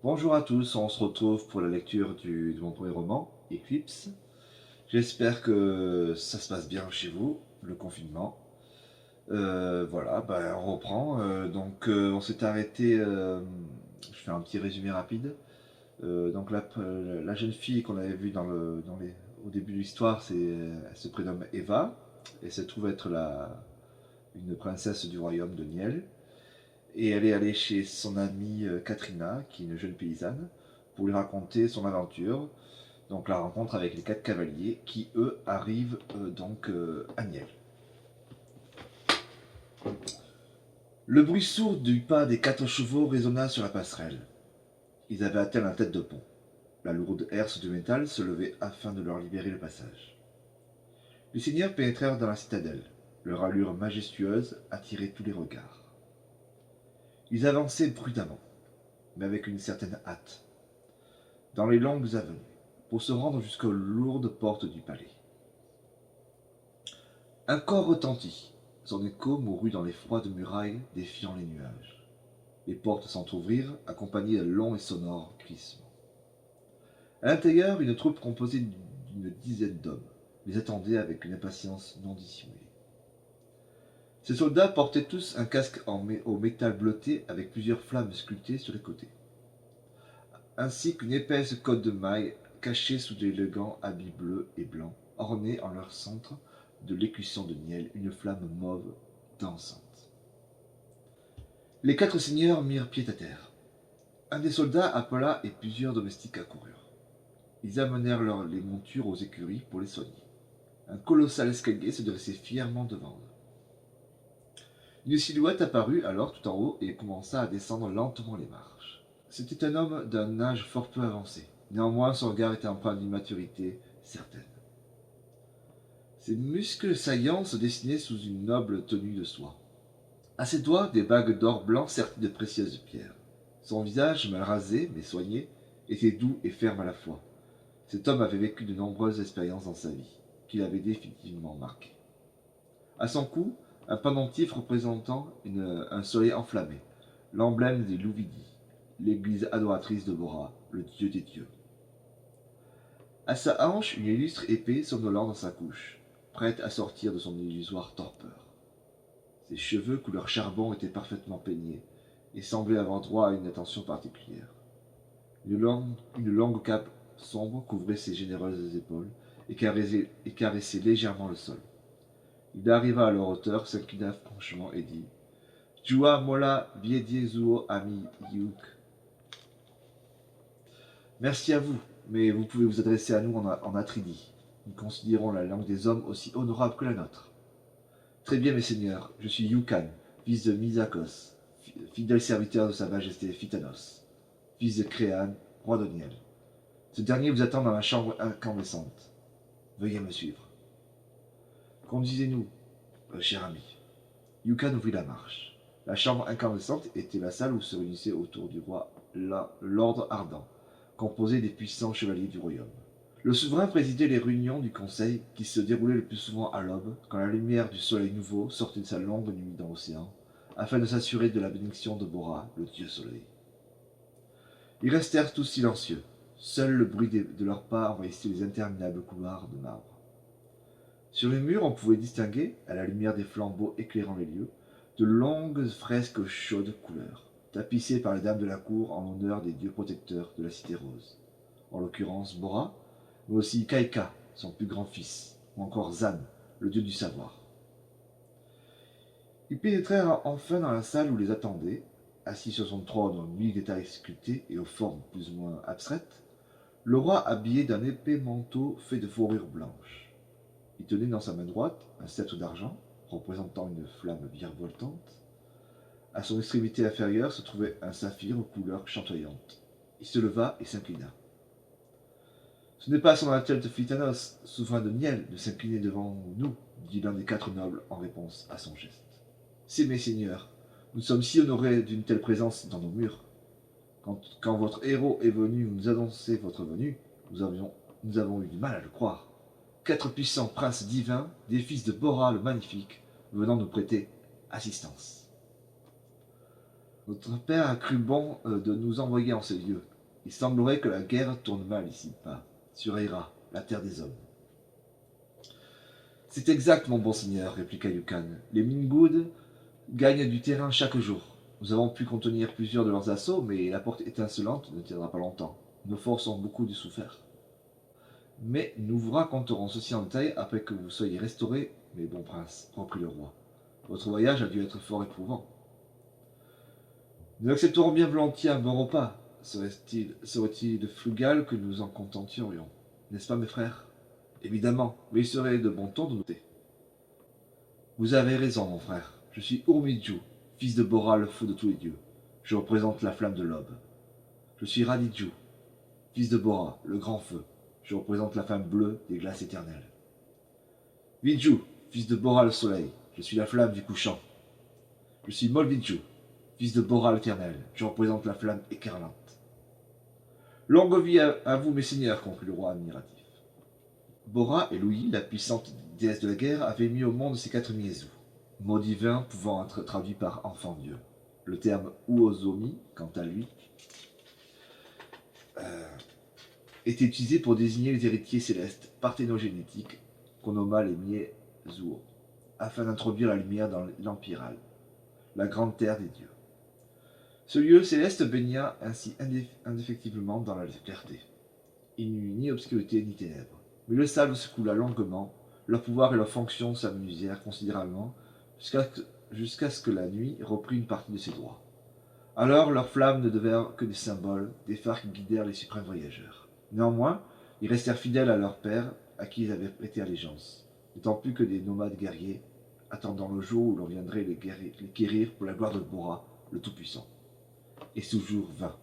Bonjour à tous, on se retrouve pour la lecture de mon premier roman, Eclipse. J'espère que ça se passe bien chez vous, le confinement. Voilà, on reprend. On s'est arrêté, je fais un petit résumé rapide. La jeune fille qu'on avait vue au début de l'histoire, elle se prénomme Eva, et se trouve être une princesse du royaume de Niel. Et elle est allée chez son amie Katrina, qui est une jeune paysanne, pour lui raconter son aventure. Donc la rencontre avec les quatre cavaliers qui, eux, arrivent à Niel. Le bruit sourd du pas des quatre chevaux résonna sur la passerelle. Ils avaient atteint la tête de pont. La lourde herse de métal se levait afin de leur libérer le passage. Les seigneurs pénétrèrent dans la citadelle. Leur allure majestueuse attirait tous les regards. Ils avançaient prudemment, mais avec une certaine hâte, dans les longues avenues, pour se rendre jusqu'aux lourdes portes du palais. Un corps retentit. Son écho mourut dans les froides murailles défiant les nuages. Les portes s'entr'ouvrirent, accompagnées d'un long et sonore crissement. À l'intérieur, une troupe composée d'une dizaine d'hommes les attendait avec une impatience non dissimulée. Ces soldats portaient tous un casque au métal bleuté avec plusieurs flammes sculptées sur les côtés, ainsi qu'une épaisse cotte de mailles cachée sous d'élégants habits bleus et blancs, ornés en leur centre de l'écusson de miel une flamme mauve dansante. Les quatre seigneurs mirent pied à terre. Un des soldats appela et plusieurs domestiques accoururent. Ils amenèrent les montures aux écuries pour les soigner. Un colossal escalier se dressait fièrement devant eux. Une silhouette apparut alors tout en haut et commença à descendre lentement les marches. C'était un homme d'un âge fort peu avancé. Néanmoins, son regard était empreint d'une maturité certaine. Ses muscles saillants se dessinaient sous une noble tenue de soie. À ses doigts, des bagues d'or blanc serties de précieuses pierres. Son visage, mal rasé mais soigné, était doux et ferme à la fois. Cet homme avait vécu de nombreuses expériences dans sa vie, qui l'avaient définitivement marqué. À son cou, un pendentif représentant un soleil enflammé, l'emblème des Louvidi, l'église adoratrice de Bora, le dieu des dieux. À sa hanche, une illustre épée somnolente dans sa couche, prête à sortir de son illusoire torpeur. Ses cheveux couleur charbon étaient parfaitement peignés et semblaient avoir droit à une attention particulière. Une longue cape sombre couvrait ses généreuses épaules et caressait légèrement le sol. Il arriva à leur hauteur, s'inclina franchement et dit Jua mola biediezuo ami yuk. Merci à vous, mais vous pouvez vous adresser à nous en Atridi. Nous considérons la langue des hommes aussi honorable que la nôtre. Très bien, mes seigneurs, je suis Yukan, fils de Misakos, fidèle serviteur de sa majesté Phytanos, fils de Créane, roi de Niel. Ce dernier vous attend dans la chambre incandescente. Veuillez me suivre. Conduisez-nous, cher ami. Yukan ouvrit la marche. La chambre incandescente était la salle où se réunissait autour du roi l'ordre ardent, composé des puissants chevaliers du royaume. Le souverain présidait les réunions du conseil qui se déroulaient le plus souvent à l'aube, quand la lumière du soleil nouveau sortait de sa longue nuit dans l'océan, afin de s'assurer de la bénédiction de Bora, le dieu soleil. Ils restèrent tous silencieux. Seul le bruit de leurs pas envahissait les interminables couloirs de marbre. Sur les murs, on pouvait distinguer, à la lumière des flambeaux éclairant les lieux, de longues fresques chaudes couleurs, tapissées par les dames de la cour en l'honneur des dieux protecteurs de la cité rose. En l'occurrence Bora, mais aussi Kaika, son plus grand fils, ou encore Zan, le dieu du savoir. Ils pénétrèrent enfin dans la salle où les attendait, assis sur son trône aux mille détails sculptés et aux formes plus ou moins abstraites, le roi habillé d'un épais manteau fait de fourrure blanche. Il tenait dans sa main droite un sceptre d'argent, représentant une flamme virevoltante. À son extrémité inférieure se trouvait un saphir aux couleurs chatoyantes. Il se leva et s'inclina. Ce n'est pas à son Altesse Phytanos, souverain de Niel, de s'incliner devant nous, dit l'un des quatre nobles en réponse à son geste. C'est mes seigneurs, nous sommes si honorés d'une telle présence dans nos murs. Quand votre héros est venu nous annoncer votre venue, nous avons eu du mal à le croire. Quatre puissants princes divins, des fils de Bora le Magnifique, venant nous prêter assistance. Notre père a cru bon de nous envoyer en ces lieux. Il semblerait que la guerre tourne mal ici-bas, sur Hera, la terre des hommes. C'est exact, mon bon seigneur, répliqua Yukon. Les Mingoud gagnent du terrain chaque jour. Nous avons pu contenir plusieurs de leurs assauts, mais la porte étincelante ne tiendra pas longtemps. Nos forces ont beaucoup de souffert. Mais nous vous raconterons ceci en détail après que vous soyez restaurés, mes bons princes, reprit le roi. Votre voyage a dû être fort éprouvant. Nous accepterons bien volontiers un bon repas. Serait-il frugal que nous en contenterions? N'est-ce pas, mes frères? Évidemment, mais il serait de bon ton de noter. Vous avez raison, mon frère. Je suis Urmidju, fils de Bora, le feu de tous les dieux. Je représente la flamme de l'aube. Je suis Radiju, fils de Bora, le grand feu. Je représente la flamme bleue des glaces éternelles. Vidju, fils de Bora, le soleil. Je suis la flamme du couchant. Je suis Molvidju, fils de Bora l'éternel. Je représente la flamme écarlate. Longue vie à vous, mes seigneurs, conclut le roi admiratif. Bora et Louis, la puissante déesse de la guerre, avaient mis au monde ces 4 Miezou, mot divin pouvant être traduit par enfant-dieu. Le terme Uozomi, quant à lui, était utilisé pour désigner les héritiers célestes parthénogénétiques qu'on nomma les Miezuo, afin d'introduire la lumière dans l'Empiral, la grande terre des dieux. Ce lieu céleste baigna ainsi indéfectiblement dans la clarté. Il n'y eut ni obscurité ni ténèbres. Mais le sable se coula longuement, leur pouvoir et leurs fonctions s'amusèrent considérablement, jusqu'à ce que la nuit reprit une partie de ses droits. Alors leurs flammes ne devinrent que des symboles, des phares qui guidèrent les suprêmes voyageurs. Néanmoins, ils restèrent fidèles à leur père, à qui ils avaient prêté allégeance, n'étant plus que des nomades guerriers, attendant le jour où l'on viendrait les quérir pour la gloire de Bora, le Tout-Puissant. Et ce jour vint.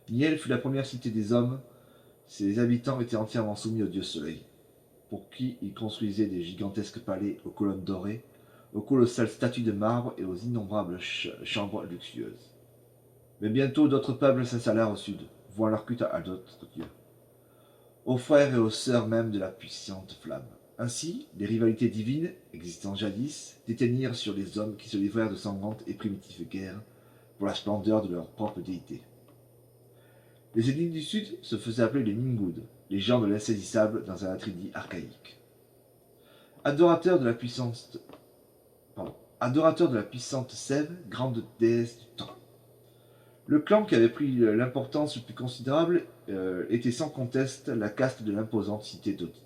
Niel fut la première cité des hommes. Ses habitants étaient entièrement soumis au dieu soleil, pour qui il construisait des gigantesques palais aux colonnes dorées, aux colossales statues de marbre et aux innombrables chambres luxueuses. Mais bientôt d'autres peuples s'installèrent au sud, vouant leur culte à d'autres dieux, aux frères et aux sœurs même de la puissante flamme. Ainsi, les rivalités divines, existant jadis, déteignirent sur les hommes qui se livrèrent de sanglantes et primitives guerres pour la splendeur de leur propre déité. Les ennemis du Sud se faisaient appeler les Mingoud, les gens de l'insaisissable dans un attridi archaïque. Adorateurs de la puissante Sève, grande déesse du temps. Le clan qui avait pris l'importance le plus considérable était sans conteste la caste de l'imposante cité d'Odi.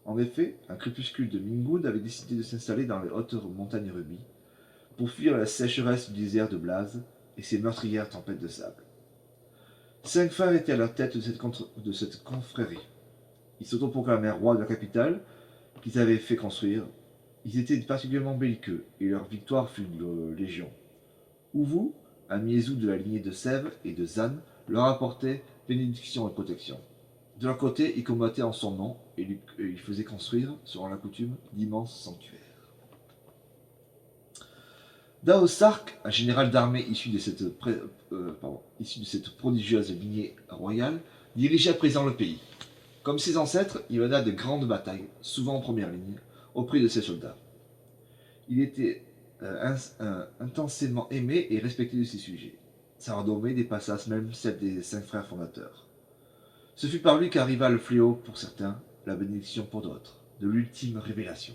En effet, un crépuscule de Mingoud avait décidé de s'installer dans les hautes montagnes rubis pour fuir la sécheresse du désert de Blaze et ses meurtrières tempêtes de sable. 5 frères étaient à la tête de cette confrérie. Ils s'autoproclamèrent rois de la capitale qu'ils avaient fait construire. Ils étaient particulièrement belliqueux et leur victoire fut une légion. Uvu, un Miezou de la lignée de Sève et de Zan, leur apportait bénédiction et protection. De leur côté, ils combattaient en son nom et ils faisaient construire, selon la coutume, d'immenses sanctuaires. Dao Sark, un général d'armée issu de cette prodigieuse lignée royale, dirigeait à présent le pays. Comme ses ancêtres, il mena de grandes batailles, souvent en première ligne, auprès de ses soldats. Il était intensément aimé et respecté de ses sujets. Sa renommée dépassa même celle des 5 frères fondateurs. Ce fut par lui qu'arriva le fléau pour certains, la bénédiction pour d'autres, de l'ultime révélation.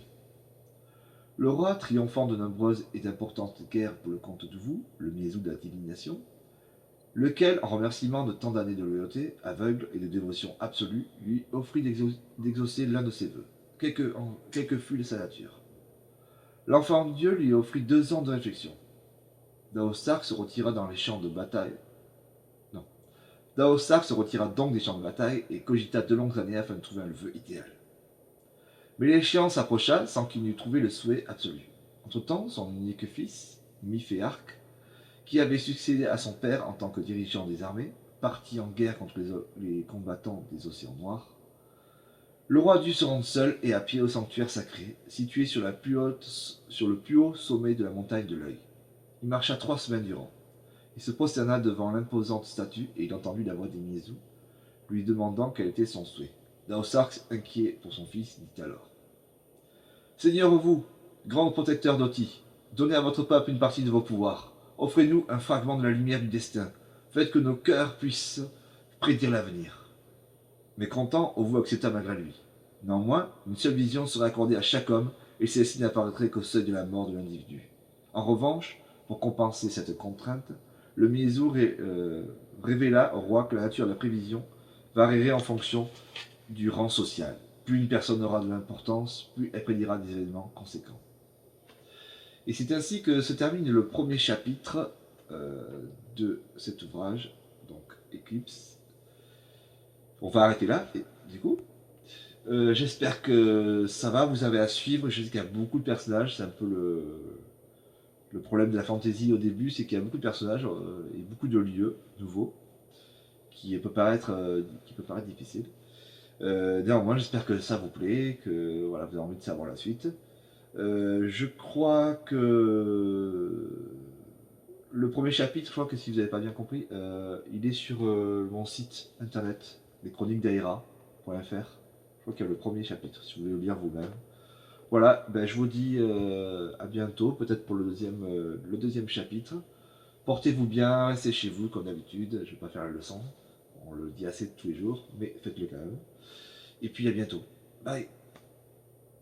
Le roi, triomphant de nombreuses et d'importantes guerres pour le compte de vous, le Miezou de la divination, lequel, en remerciement de tant d'années de loyauté aveugle et de dévotion absolue, lui offrit d'exaucer l'un de ses vœux, quelle que fût sa nature. L'enfant Dieu lui offrit 2 ans de réflexion. Dao Sark se retira dans les champs de bataille. Non. Dao Sark se retira donc des champs de bataille et cogita 2 longues années afin de trouver un vœu idéal. Mais l'échéance approcha sans qu'il n'eût trouvé le souhait absolu. Entre-temps, son unique fils, Miféarque, qui avait succédé à son père en tant que dirigeant des armées, parti en guerre contre les combattants des océans noirs, le roi dut se rendre seul et à pied au sanctuaire sacré, situé sur le plus haut sommet de la montagne de l'œil. Il marcha 3 semaines durant. Il se prosterna devant l'imposante statue et il entendit la voix des Miezou, lui demandant quel était son souhait. Dao Sark, inquiet pour son fils, dit alors: Seigneur vous, grand protecteur d'Oti, donnez à votre peuple une partie de vos pouvoirs. Offrez-nous un fragment de la lumière du destin. Faites que nos cœurs puissent prédire l'avenir. Mécontent, on vous accepta malgré lui. Néanmoins, une seule vision serait accordée à chaque homme, et celle-ci n'apparaîtrait qu'au seuil de la mort de l'individu. En revanche, pour compenser cette contrainte, le Miezou révéla au roi que la nature de la prévision varierait en fonction du rang social. Plus une personne aura de l'importance, plus elle prédira des événements conséquents. Et c'est ainsi que se termine le premier chapitre de cet ouvrage, donc Éclipse. On va arrêter là, et, du coup. J'espère que ça va, vous avez à suivre. Je sais qu'il y a beaucoup de personnages, c'est un peu le problème de la fantasy au début, c'est qu'il y a beaucoup de personnages et beaucoup de lieux nouveaux qui peut paraître difficile. Néanmoins, j'espère que ça vous plaît, que voilà, vous avez envie de savoir la suite. Je crois que le premier chapitre, je crois que si vous n'avez pas bien compris, il est sur mon site internet, leschroniquesdaïra.fr. Je crois qu'il y a le premier chapitre, si vous voulez le lire vous-même. Voilà, ben, je vous dis à bientôt, peut-être pour le deuxième chapitre. Portez-vous bien, restez chez vous comme d'habitude, je ne vais pas faire la leçon. On le dit assez tous les jours, mais faites-le quand même. Et puis à bientôt. Bye.